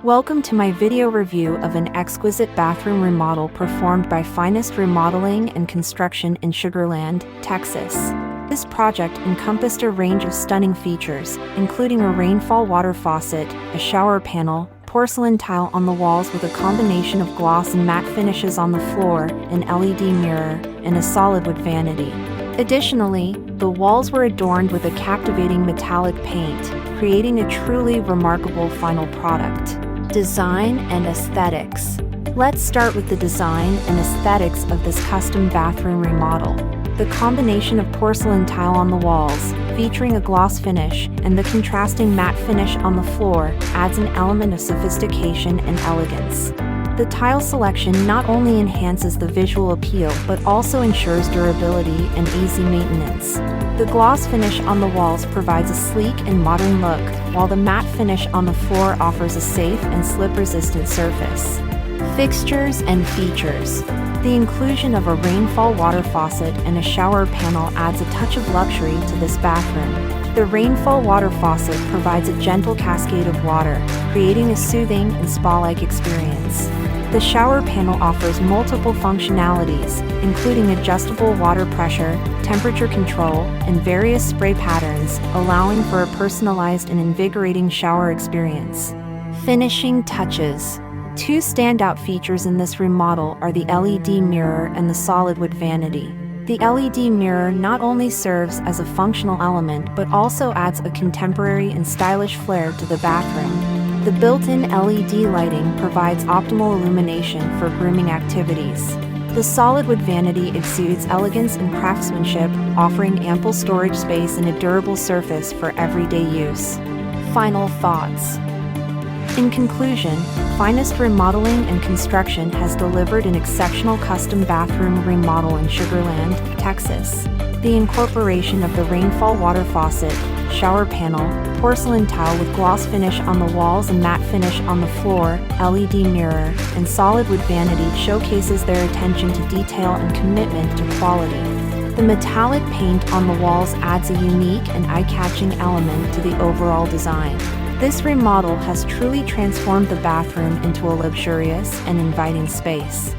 Welcome to my video review of an exquisite bathroom remodel performed by Finest Remodeling and Construction in Sugarland, Texas. This project encompassed a range of stunning features, including a rainfall water faucet, a shower panel, porcelain tile on the walls with a combination of gloss and matte finishes on the floor, an LED mirror, and a solid wood vanity. Additionally, the walls were adorned with a captivating metallic paint, creating a truly remarkable final product. Design and aesthetics. Let's start with the design and aesthetics of this custom bathroom remodel. The combination of porcelain tile on the walls, featuring a gloss finish, and the contrasting matte finish on the floor adds an element of sophistication and elegance. The tile selection not only enhances the visual appeal but also ensures durability and easy maintenance. The gloss finish on the walls provides a sleek and modern look, while the matte finish on the floor offers a safe and slip-resistant surface. Fixtures and features. The inclusion of a rainfall water faucet and a shower panel adds a touch of luxury to this bathroom. The rainfall water faucet provides a gentle cascade of water, creating a soothing and spa-like experience. The shower panel offers multiple functionalities, including adjustable water pressure, temperature control, and various spray patterns, allowing for a personalized and invigorating shower experience. Finishing touches. Two standout features in this remodel are the LED mirror and the solid wood vanity. The LED mirror not only serves as a functional element but also adds a contemporary and stylish flair to the bathroom. The built-in LED lighting provides optimal illumination for grooming activities. The solid wood vanity exudes elegance and craftsmanship, offering ample storage space and a durable surface for everyday use. Final thoughts. In conclusion, Finest Remodeling and Construction has delivered an exceptional custom bathroom remodel in Sugarland, Texas. The incorporation of the rainfall water faucet, shower panel, porcelain tile with gloss finish on the walls and matte finish on the floor, LED mirror, and solid wood vanity showcases their attention to detail and commitment to quality. The metallic paint on the walls adds a unique and eye-catching element to the overall design. This remodel has truly transformed the bathroom into a luxurious and inviting space.